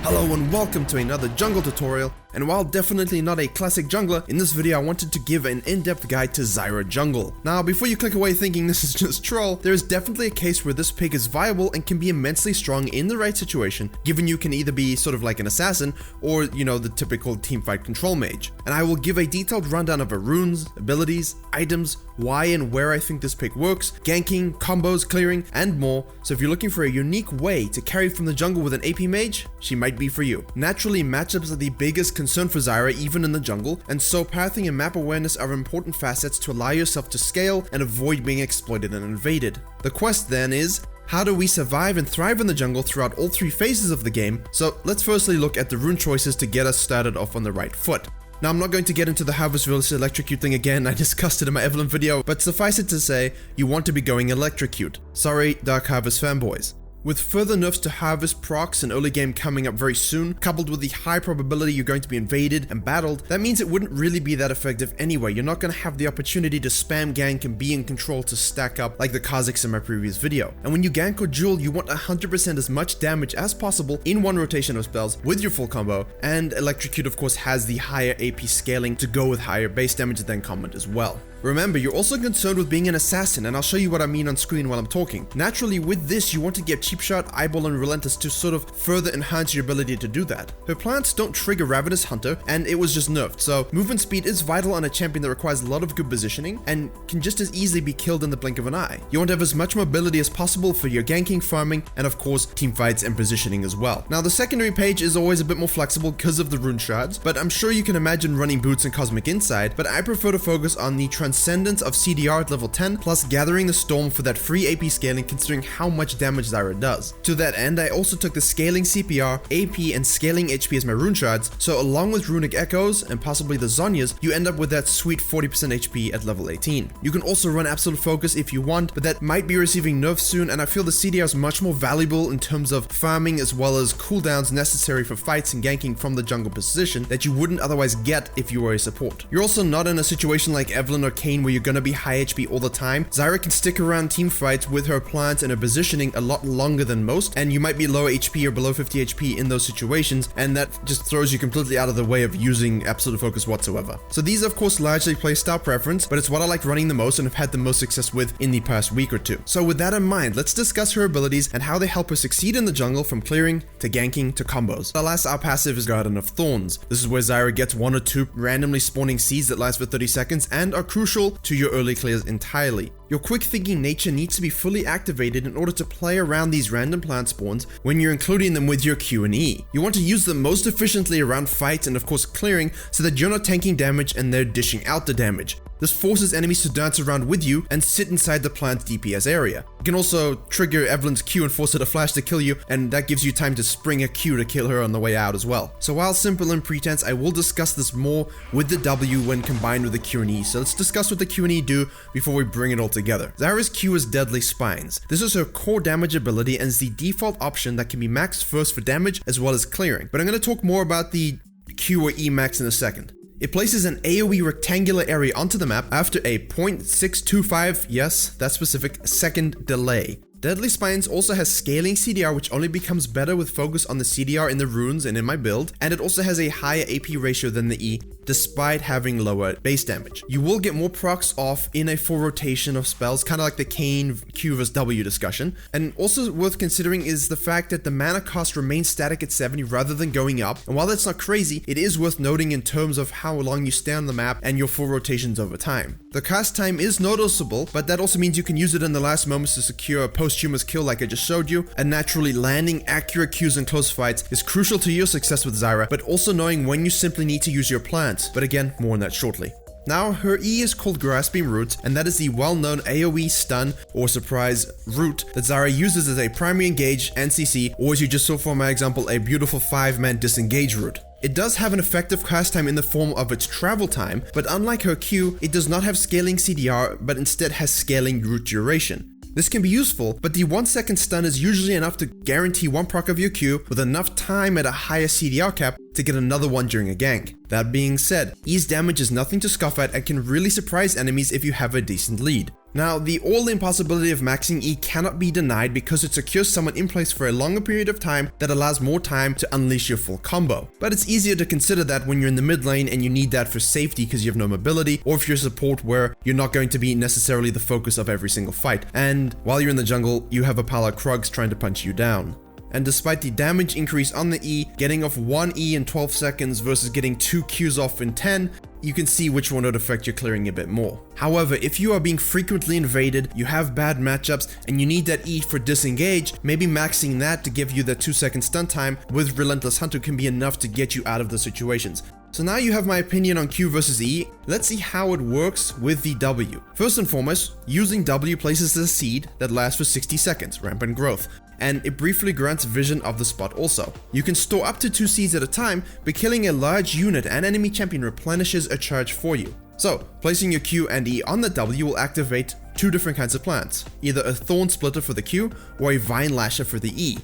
Hello and welcome to another jungle tutorial, and while definitely not a classic jungler, in this video I wanted to give an in-depth guide to Zyra Jungle. Now before you click away thinking this is just troll, there is definitely a case where this pick is viable and can be immensely strong in the right situation, given you can either be sort of like an assassin or, you know, the typical teamfight control mage. And I will give a detailed rundown of her runes, abilities, items, why and where I think this pick works, ganking, combos, clearing, and more. So if you're looking for a unique way to carry from the jungle with an AP mage, she might be for you. Naturally, matchups are the biggest concern for Zyra even in the jungle, and so pathing and map awareness are important facets to allow yourself to scale and avoid being exploited and invaded. The quest then is, how do we survive and thrive in the jungle throughout all three phases of the game? So let's firstly look at the rune choices to get us started off on the right foot. Now I'm not going to get into the Harvest versus Electrocute thing again, I discussed it in my Evelyn video, but suffice it to say, you want to be going Electrocute. Sorry, Dark Harvest fanboys. With further nerfs to Harvest procs and early game coming up very soon, coupled with the high probability you're going to be invaded and battled, that means it wouldn't really be that effective anyway. You're not going to have the opportunity to spam gank and be in control to stack up like the Kazakhs in my previous video. And when you gank or duel, you want 100% as much damage as possible in one rotation of spells with your full combo, and Electrocute of course has the higher AP scaling to go with higher base damage than combat as well. Remember, you're also concerned with being an assassin, and I'll show you what I mean on screen while I'm talking. Naturally, with this, you want to get Cheap Shot, Eyeball, and Relentless to sort of further enhance your ability to do that. Her plants don't trigger Ravenous Hunter, and it was just nerfed, so movement speed is vital on a champion that requires a lot of good positioning, and can just as easily be killed in the blink of an eye. You want to have as much mobility as possible for your ganking, farming, and of course, team fights and positioning as well. Now, the secondary page is always a bit more flexible because of the rune shards, but I'm sure you can imagine running Boots and Cosmic Insight, but I prefer to focus on the Transcendence of CDR at level 10, plus Gathering the Storm for that free AP scaling considering how much damage Zyra does. To that end, I also took the scaling CPR, AP, and scaling HP as my rune shards, so along with Runic Echoes and possibly the Zhonyas, you end up with that sweet 40% HP at level 18. You can also run Absolute Focus if you want, but that might be receiving nerfs soon, and I feel the CDR is much more valuable in terms of farming as well as cooldowns necessary for fights and ganking from the jungle position that you wouldn't otherwise get if you were a support. You're also not in a situation like Evelyn or Kayn where you're gonna be high HP all the time. Zyra can stick around team fights with her plants and her positioning a lot longer than most, and you might be low HP or below 50 HP in those situations, and that just throws you completely out of the way of using Absolute Focus whatsoever. So these of course largely playstyle preference, but it's what I like running the most and have had the most success with in the past week or two. So with that in mind, let's discuss her abilities and how they help her succeed in the jungle from clearing to ganking to combos. The last our passive is Garden of Thorns. This is where Zyra gets one or two randomly spawning seeds that last for 30 seconds and are crucial to your early clears entirely. Your quick thinking nature needs to be fully activated in order to play around these random plant spawns when you're including them with your Q and E. You want to use them most efficiently around fights and of course clearing so that you're not tanking damage and they're dishing out the damage. This forces enemies to dance around with you and sit inside the plant's DPS area. You can also trigger Evelyn's Q and force her to flash to kill you, and that gives you time to spring a Q to kill her on the way out as well. So while simple in pretense, I will discuss this more with the W when combined with the Q and E. So let's discuss what the Q and E do before we bring it all together. Zyra's Q is Deadly Spines. This is her core damage ability and is the default option that can be maxed first for damage as well as clearing. But I'm going to talk more about the Q or E max in a second. It places an AoE rectangular area onto the map after a 0.625, yes, that's specific, second delay. Deadly Spines also has scaling CDR, which only becomes better with focus on the CDR in the runes and in my build, and it also has a higher AP ratio than the E, despite having lower base damage. You will get more procs off in a full rotation of spells, kind of like the Kayn Q vs W discussion. And also worth considering is the fact that the mana cost remains static at 70 rather than going up, and while that's not crazy, it is worth noting in terms of how long you stay on the map and your full rotations over time. The cast time is noticeable, but that also means you can use it in the last moments to secure a posthumous kill like I just showed you, and naturally landing accurate Qs in close fights is crucial to your success with Zyra, but also knowing when you simply need to use your plants, but again, more on that shortly. Now, her E is called Grasping Root, and that is the well-known AoE stun or surprise root that Zyra uses as a primary engage and CC, or as you just saw for my example, a beautiful 5-man disengage root. It does have an effective cast time in the form of its travel time, but unlike her Q, it does not have scaling CDR, but instead has scaling root duration. This can be useful, but the 1 second stun is usually enough to guarantee one proc of your Q with enough time at a higher CDR cap to get another one during a gank. That being said, E's damage is nothing to scoff at and can really surprise enemies if you have a decent lead. Now, the all-in possibility of maxing E cannot be denied because it secures someone in place for a longer period of time that allows more time to unleash your full combo. But it's easier to consider that when you're in the mid lane and you need that for safety because you have no mobility, or if you're support where you're not going to be necessarily the focus of every single fight. And while you're in the jungle, you have a pile of Krugs trying to punch you down. And despite the damage increase on the E, getting off 1 E in 12 seconds versus getting 2 Qs off in 10, you can see which one would affect your clearing a bit more. However, if you are being frequently invaded, you have bad matchups, and you need that E for disengage, maybe maxing that to give you that 2-second stun time with Relentless Hunter can be enough to get you out of the situations. So now you have my opinion on Q versus E. Let's see how it works with the W. First and foremost, using W places a seed that lasts for 60 seconds, rampant growth, and it briefly grants vision of the spot also. You can store up to 2 seeds at a time, but killing a large unit and enemy champion replenishes a charge for you. So, placing your Q and E on the W will activate 2 different kinds of plants, either a Thorn Splitter for the Q or a Vine Lasher for the E.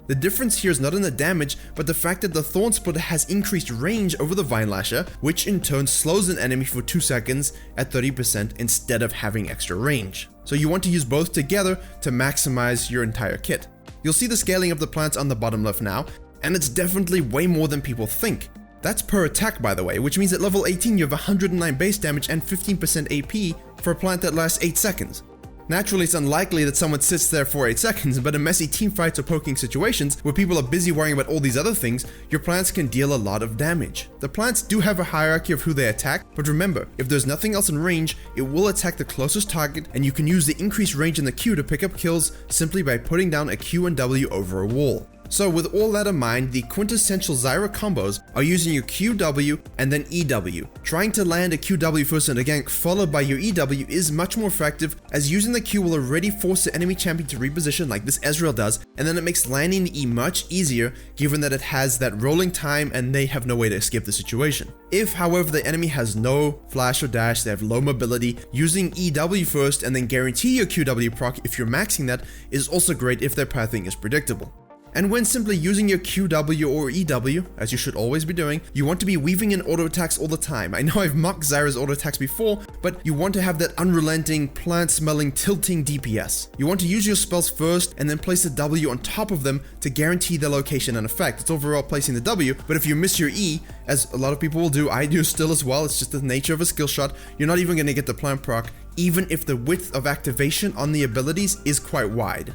The difference here is not in the damage, but the fact that the Thorn Splitter has increased range over the Vine Lasher, which in turn slows an enemy for 2 seconds at 30% instead of having extra range. So you want to use both together to maximize your entire kit. You'll see the scaling of the plants on the bottom left now, and it's definitely way more than people think. That's per attack, by the way, which means at level 18 you have 109 base damage and 15% AP for a plant that lasts 8 seconds. Naturally, it's unlikely that someone sits there for 8 seconds, but in messy teamfights or poking situations where people are busy worrying about all these other things, your plants can deal a lot of damage. The plants do have a hierarchy of who they attack, but remember, if there's nothing else in range, it will attack the closest target, and you can use the increased range in the Q to pick up kills simply by putting down a Q and W over a wall. So with all that in mind, the quintessential Zyra combos are using your QW and then EW. Trying to land a QW first in a gank followed by your EW is much more effective, as using the Q will already force the enemy champion to reposition like this Ezreal does, and then it makes landing the E much easier given that it has that rolling time and they have no way to escape the situation. If, however, the enemy has no flash or dash, they have low mobility, using EW first and then guarantee your QW proc if you're maxing that is also great if their pathing is predictable. And when simply using your QW or EW, as you should always be doing, you want to be weaving in auto attacks all the time. I know I've mocked Zyra's auto attacks before, but you want to have that unrelenting, plant-smelling, tilting DPS. You want to use your spells first and then place the W on top of them to guarantee their location and effect. It's overall placing the W, but if you miss your E, as a lot of people will do, I do still as well, it's just the nature of a skill shot, you're not even going to get the plant proc, even if the width of activation on the abilities is quite wide.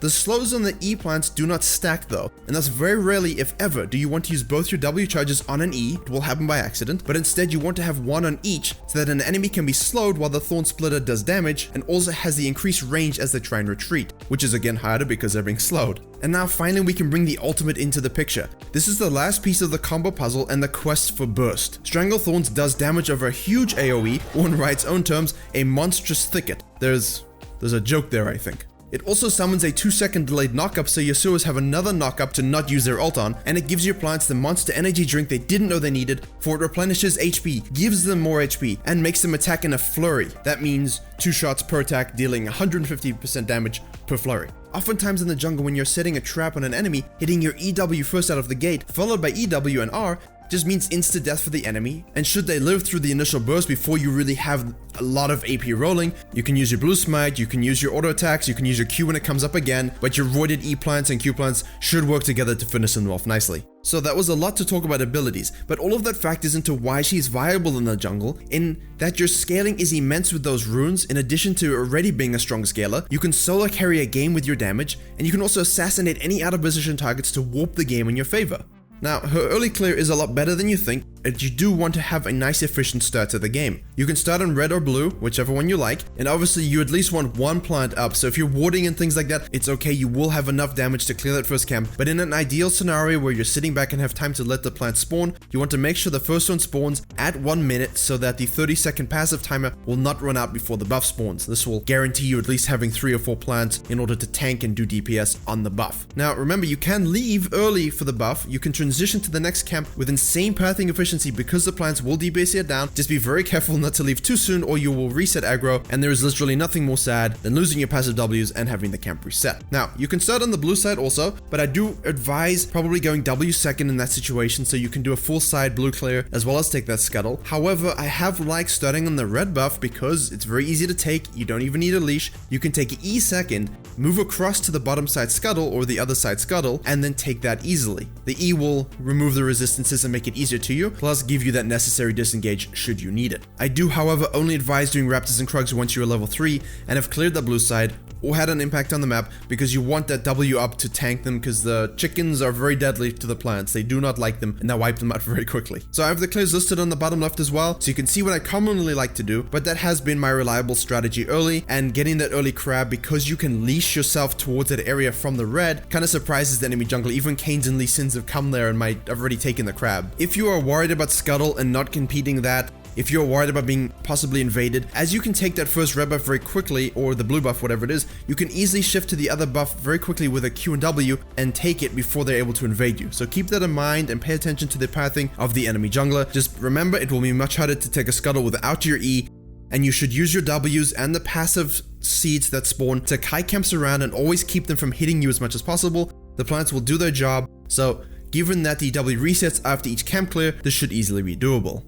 The slows on the E plants do not stack though, and thus very rarely, if ever, do you want to use both your W charges on an E, it will happen by accident, but instead you want to have one on each so that an enemy can be slowed while the Thorn Splitter does damage and also has the increased range as they try and retreat, which is again harder because they're being slowed. And now finally we can bring the ultimate into the picture. This is the last piece of the combo puzzle and the quest for burst. Strangle Thorns does damage over a huge AoE, or in Riot's own terms, a monstrous thicket. There's a joke there, I think. It also summons a 2-second delayed knockup so Yasuo's have another knockup to not use their ult on, and it gives your plants the monster energy drink they didn't know they needed, for it replenishes HP, gives them more HP, and makes them attack in a flurry. That means 2 shots per attack dealing 150% damage per flurry. Oftentimes in the jungle when you're setting a trap on an enemy, hitting your EW first out of the gate, followed by EW and R, just means instant death for the enemy, and should they live through the initial burst before you really have a lot of AP rolling, you can use your blue smite, you can use your auto attacks, you can use your Q when it comes up again, but your voided E plants and Q plants should work together to finish them off nicely. So that was a lot to talk about abilities, but all of that factors into why she's viable in the jungle, in that your scaling is immense with those runes. In addition to already being a strong scaler, you can solo carry a game with your damage, and you can also assassinate any out of position targets to warp the game in your favor. Now, her early clear is a lot better than you think, but you do want to have a nice efficient start to the game. You can start on red or blue, whichever one you like, and obviously you at least want one plant up, so if you're warding and things like that, it's okay, you will have enough damage to clear that first camp, but in an ideal scenario where you're sitting back and have time to let the plant spawn, you want to make sure the first one spawns at 1 minute so that the 30-second passive timer will not run out before the buff spawns. This will guarantee you at least having 3 or 4 plants in order to tank and do DPS on the buff. Now remember, you can leave early for the buff, you can transition to the next camp with insane pathing efficiency efficiency because the plants will DPS you down. Just be very careful not to leave too soon or you will reset aggro, and there is literally nothing more sad than losing your passive Ws and having the camp reset. Now, you can start on the blue side also, but I do advise probably going W second in that situation so you can do a full side blue clear as well as take that scuttle. However, I have liked starting on the red buff because it's very easy to take, you don't even need a leash. You can take E second, move across to the bottom side scuttle or the other side scuttle, and then take that easily. The E will remove the resistances and make it easier to you, plus give you that necessary disengage should you need it. I do, however, only advise doing Raptors and Krugs once you are level 3 and have cleared the blue side or had an impact on the map, because you want that W up to tank them, because the chickens are very deadly to the plants. They do not like them and they wipe them out very quickly. So I have the clears listed on the bottom left as well, so you can see what I commonly like to do, but that has been my reliable strategy early, and getting that early crab because you can leash yourself towards that area from the red kind of surprises the enemy jungle. Even Kanes and Lee Sins have come there and might have already taken the crab. If you are worried about scuttle and not competing that, if you're worried about being possibly invaded, as you can take that first red buff very quickly, or the blue buff, whatever it is, you can easily shift to the other buff very quickly with a Q and W and take it before they're able to invade you. So keep that in mind and pay attention to the pathing of the enemy jungler. Just remember, it will be much harder to take a scuttle without your E, and you should use your Ws and the passive seeds that spawn to kite camps around and always keep them from hitting you as much as possible. The plants will do their job, so given that the W resets after each camp clear, this should easily be doable.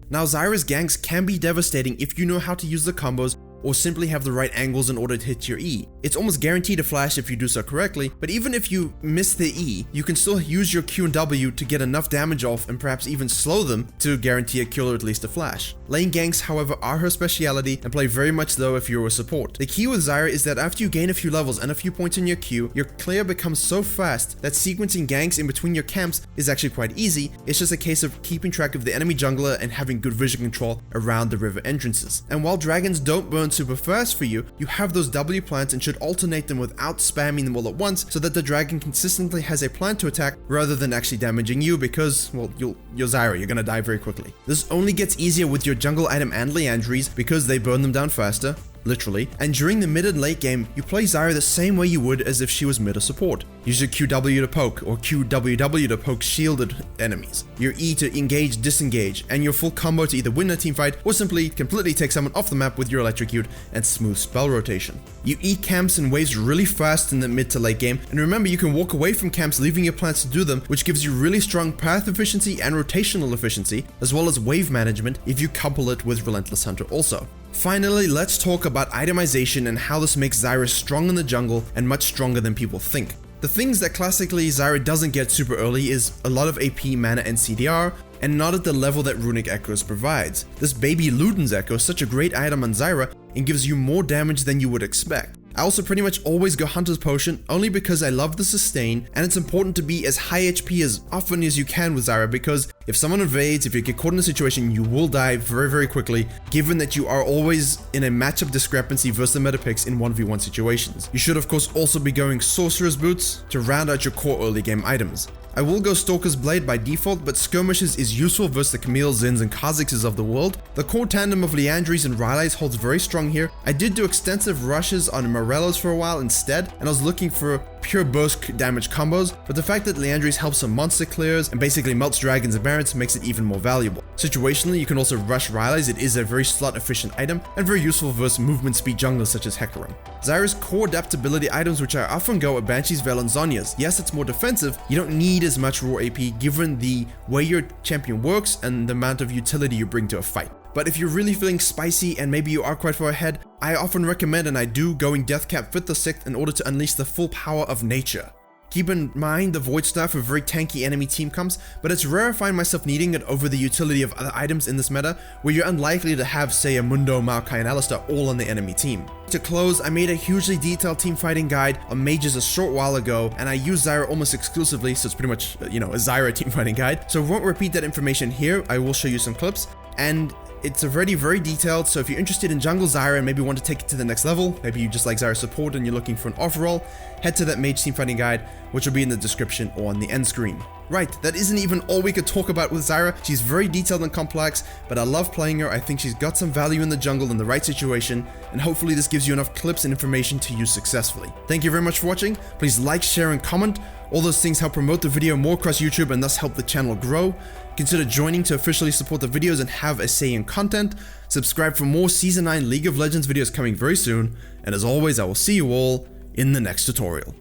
Now, Zyra's ganks can be devastating if you know how to use the combos or simply have the right angles in order to hit your E. It's almost guaranteed to flash if you do so correctly, but even if you miss the E, you can still use your Q and W to get enough damage off and perhaps even slow them to guarantee a kill or at least a flash. Lane ganks, however, are her speciality and play very much though if you're a support. The key with Zyra is that after you gain a few levels and a few points in your Q, your clear becomes so fast that sequencing ganks in between your camps is actually quite easy. It's just a case of keeping track of the enemy jungler and having good vision control around the river entrances. And while dragons don't burn super fast for you, you have those W plants and should alternate them without spamming them all at once so that the dragon consistently has a plan to attack rather than actually damaging you, because, well, you're Zyra, you're gonna die very quickly. This only gets easier with your jungle item and Leandries because they burn them down faster, literally, and during the mid and late game, you play Zyra the same way you would as if she was mid or support. Use your QW to poke, or QWW to poke shielded enemies, your E to engage, disengage, and your full combo to either win a teamfight or simply completely take someone off the map with your electrocute and smooth spell rotation. You eat camps and waves really fast in the mid to late game, and remember you can walk away from camps leaving your plants to do them, which gives you really strong path efficiency and rotational efficiency, as well as wave management if you couple it with Relentless Hunter also. Finally, let's talk about itemization and how this makes Zyra strong in the jungle and much stronger than people think. The things that classically Zyra doesn't get super early is a lot of AP, mana, and CDR, and not at the level that Runic Echoes provides. This baby Luden's Echo is such a great item on Zyra and gives you more damage than you would expect. I also pretty much always go Hunter's Potion only because I love the sustain, and it's important to be as high HP as often as you can with Zyra, because if someone invades, if you get caught in a situation, you will die very, very quickly, given that you are always in a matchup discrepancy versus the meta picks in 1v1 situations. You should of course also be going Sorcerer's Boots to round out your core early game items. I will go Stalker's Blade by default, but Skirmishes is useful versus the Camille, Zins, and Kha'Zixes of the world. The core tandem of Leandries and Rylai's holds very strong here. I did do extensive rushes on Morellos for a while instead, and I was looking for pure burst damage combos, but the fact that Leandries helps some monster clears and basically melts dragons and barons makes it even more valuable. Situationally, you can also rush Rylai's. It is a very slot efficient item and very useful versus movement speed junglers such as Hecarim. Zyra's core adaptability items, which I often go, are Banshee's Veil and Zhonya's. Yes, it's more defensive, you don't need as much raw AP given the way your champion works and the amount of utility you bring to a fight. But if you're really feeling spicy and maybe you are quite far ahead, I often recommend, and I do, going Deathcap 5th or 6th in order to unleash the full power of nature. Keep in mind the Void Staff with very tanky enemy team comps, but it's rare I find myself needing it over the utility of other items in this meta, where you're unlikely to have, say, a Mundo, Maokai, and Alistar all on the enemy team. To close, I made a hugely detailed team fighting guide on mages a short while ago, and I use Zyra almost exclusively, so it's pretty much, a Zyra team fighting guide. So I won't repeat that information here, I will show you some clips, and it's already very detailed, so if you're interested in jungle Zyra and maybe want to take it to the next level, maybe you just like Zyra support and you're looking for an overall, head to that mage team fighting guide, which will be in the description or on the end screen. Right, that isn't even all we could talk about with Zyra. She's very detailed and complex, but I love playing her. I think she's got some value in the jungle in the right situation, and hopefully this gives you enough clips and information to use successfully. Thank you very much for watching. Please like, share, and comment. All those things help promote the video more across YouTube and thus help the channel grow. Consider joining to officially support the videos and have a say in content. Subscribe for more Season 9 League of Legends videos coming very soon. And as always, I will see you all in the next tutorial.